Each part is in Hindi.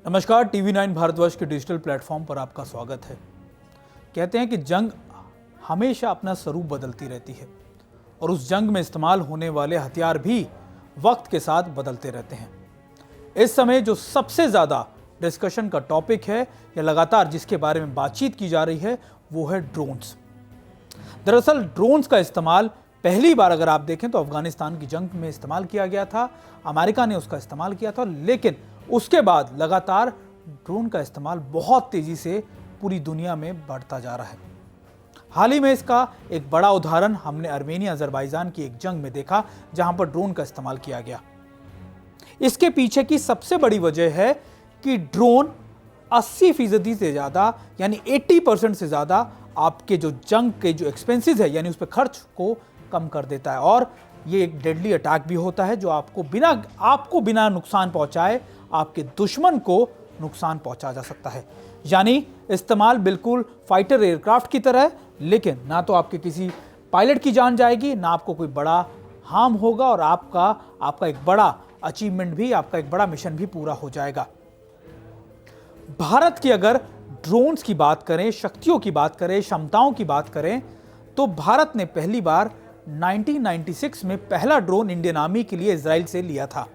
नमस्कार, TV9 भारतवर्ष के डिजिटल प्लेटफॉर्म पर आपका स्वागत है। कहते हैं कि जंग हमेशा अपना स्वरूप बदलती रहती है और उस जंग में इस्तेमाल होने वाले हथियार भी वक्त के साथ बदलते रहते हैं। इस समय जो सबसे ज़्यादा डिस्कशन का टॉपिक है या लगातार जिसके बारे में बातचीत की जा रही है वो है ड्रोन्स। दरअसल ड्रोन्स का इस्तेमाल पहली बार अगर आप देखें तो अफगानिस्तान की जंग में इस्तेमाल किया गया था। अमेरिका ने उसका इस्तेमाल किया था, लेकिन उसके बाद लगातार ड्रोन का इस्तेमाल बहुत तेजी से पूरी दुनिया में बढ़ता जा रहा है। हाल ही में इसका एक बड़ा उदाहरण हमने आर्मेनिया अजरबैजान की एक जंग में देखा, जहां पर ड्रोन का इस्तेमाल किया गया। इसके पीछे की सबसे बड़ी वजह है कि ड्रोन 80% से ज्यादा यानी 80% से ज्यादा आपके जो जंग के जो एक्सपेंसेस है यानी उस पर खर्च को कम कर देता है, और ये एक डेडली अटैक भी होता है जो आपको बिना नुकसान पहुंचाए आपके दुश्मन को नुकसान पहुंचा जा सकता है। यानी इस्तेमाल बिल्कुल फाइटर एयरक्राफ्ट की तरह है, लेकिन ना तो आपके किसी पायलट की जान जाएगी, ना आपको कोई बड़ा हार्म होगा, और आपका एक बड़ा अचीवमेंट भी, आपका एक बड़ा मिशन भी पूरा हो जाएगा। भारत की अगर ड्रोन्स की बात करें, शक्तियों की बात करें, क्षमताओं की बात करें, तो भारत ने पहली बार 1996 में पहला ड्रोन इंडियन आर्मी के लिए इजराइल से लिया था।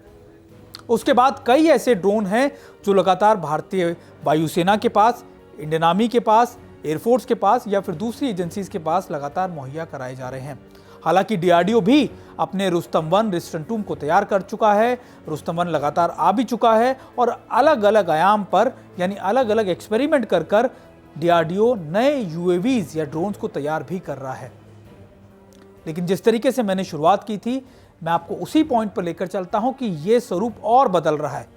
उसके बाद कई ऐसे ड्रोन हैं जो लगातार भारतीय वायुसेना के पास, इंडियन आर्मी के पास, एयरफोर्स के पास या फिर दूसरी एजेंसीज के पास लगातार मुहैया कराए जा रहे हैं। हालांकि डीआरडीओ भी अपने रुस्तम 1 रिस्टन 2 को तैयार कर चुका है। रुस्तम 1 लगातार आ भी चुका है और अलग अलग आयाम पर यानी अलग अलग एक्सपेरिमेंट कर डीआरडीओ नए यूएवीज या ड्रोन्स को तैयार भी कर रहा है। लेकिन जिस तरीके से मैंने शुरुआत की थी, मैं आपको उसी पॉइंट पर लेकर चलता हूं कि यह स्वरूप और बदल रहा है।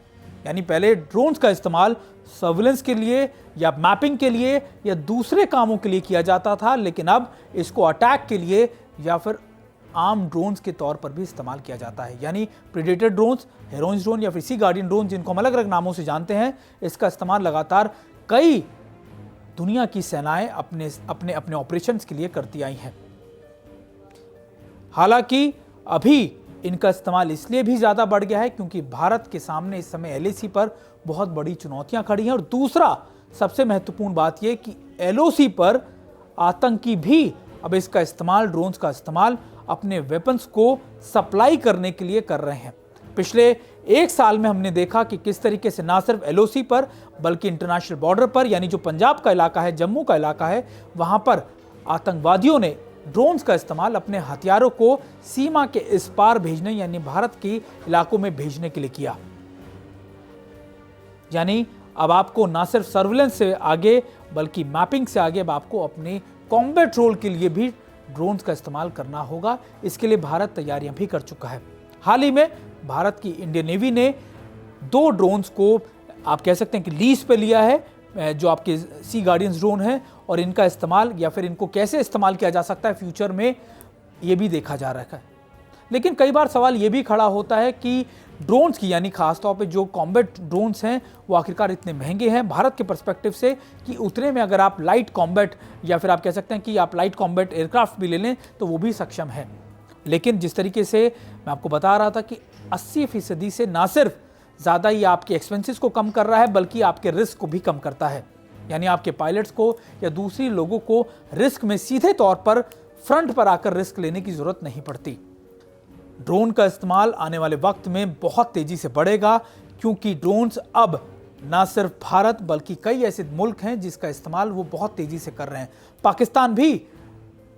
यानी पहले ड्रोन्स का इस्तेमाल सर्विलेंस के लिए या मैपिंग के लिए या दूसरे कामों के लिए किया जाता था, लेकिन अब इसको अटैक के लिए या फिर आर्म ड्रोन्स के तौर पर भी इस्तेमाल किया जाता है। यानी प्रेडेटर ड्रोन्स, हेरोइंस ड्रोन या फिर सी गार्डियन ड्रोन, जिनको हम अलग अलग नामों से जानते हैं, इसका इस्तेमाल लगातार कई दुनिया की सेनाएं अपने ऑपरेशंस के लिए करती आई हैं। हालांकि अभी इनका इस्तेमाल इसलिए भी ज़्यादा बढ़ गया है क्योंकि भारत के सामने इस समय एलएसी पर बहुत बड़ी चुनौतियां खड़ी हैं, और दूसरा सबसे महत्वपूर्ण बात यह कि एलओसी पर आतंकी भी अब इसका इस्तेमाल, ड्रोन्स का इस्तेमाल अपने वेपन्स को सप्लाई करने के लिए कर रहे हैं। पिछले एक साल में हमने देखा कि किस तरीके से ना सिर्फ एलओसी पर बल्कि इंटरनेशनल बॉर्डर पर, यानी जो पंजाब का इलाका है, जम्मू का इलाका है, वहां पर आतंकवादियों ने ड्रोन्स का इस्तेमाल अपने हथियारों को सीमा के इस पार भेजने यानी भारत के इलाकों में भेजने के लिए किया। यानी अब आपको ना सिर्फ सर्विलेंस से आगे बल्कि मैपिंग से आगे अब आपको अपने कॉम्बैट रोल के लिए भी ड्रोन्स का इस्तेमाल करना होगा। इसके लिए भारत तैयारियां भी कर चुका है। हाल ही में भारत की इंडियन नेवी ने 2 ड्रोन्स को आप कह सकते हैं कि लीज पे लिया है, जो आपके सी गार्डियंस ड्रोन हैं, और इनका इस्तेमाल या फिर इनको कैसे इस्तेमाल किया जा सकता है फ्यूचर में, ये भी देखा जा रहा है। लेकिन कई बार सवाल ये भी खड़ा होता है कि ड्रोन्स की यानी खासतौर पे जो कॉम्बैट ड्रोन्स हैं वो आखिरकार इतने महंगे हैं भारत के पर्सपेक्टिव से कि उतने में अगर आप लाइट कॉम्बैट या फिर आप कह सकते हैं कि आप लाइट कॉम्बैट एयरक्राफ्ट भी ले लें तो वो भी सक्षम है। लेकिन जिस तरीके से मैं आपको बता रहा था कि 80% से ना सिर्फ ज़्यादा ही आपके एक्सपेंसेस को कम कर रहा है बल्कि आपके रिस्क को भी कम करता है। यानी आपके पायलट्स को या दूसरी लोगों को रिस्क में सीधे तौर पर फ्रंट पर आकर रिस्क लेने की जरूरत नहीं पड़ती। ड्रोन का इस्तेमाल आने वाले वक्त में बहुत तेजी से बढ़ेगा क्योंकि ड्रोन्स अब ना सिर्फ भारत बल्कि कई ऐसे मुल्क हैं जिसका इस्तेमाल वो बहुत तेजी से कर रहे हैं। पाकिस्तान भी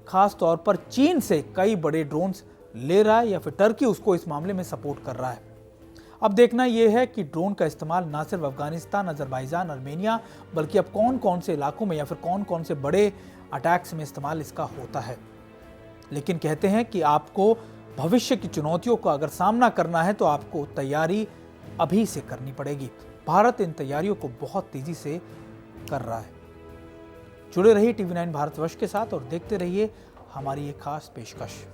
खास तौर पर चीन से कई बड़े ड्रोन्स ले रहा है या फिर टर्की उसको इस मामले में सपोर्ट कर रहा है। अब देखना यह है कि ड्रोन का इस्तेमाल ना सिर्फ अफगानिस्तान, अजरबैजान, आर्मेनिया बल्कि अब कौन कौन से इलाकों में या फिर कौन कौन से बड़े अटैक्स में इस्तेमाल इसका होता है। लेकिन कहते हैं कि आपको भविष्य की चुनौतियों का अगर सामना करना है तो आपको तैयारी अभी से करनी पड़ेगी। भारत इन तैयारियों को बहुत तेजी से कर रहा है। जुड़े रहिए TV9 भारतवर्ष के साथ और देखते रहिए हमारी एक खास पेशकश।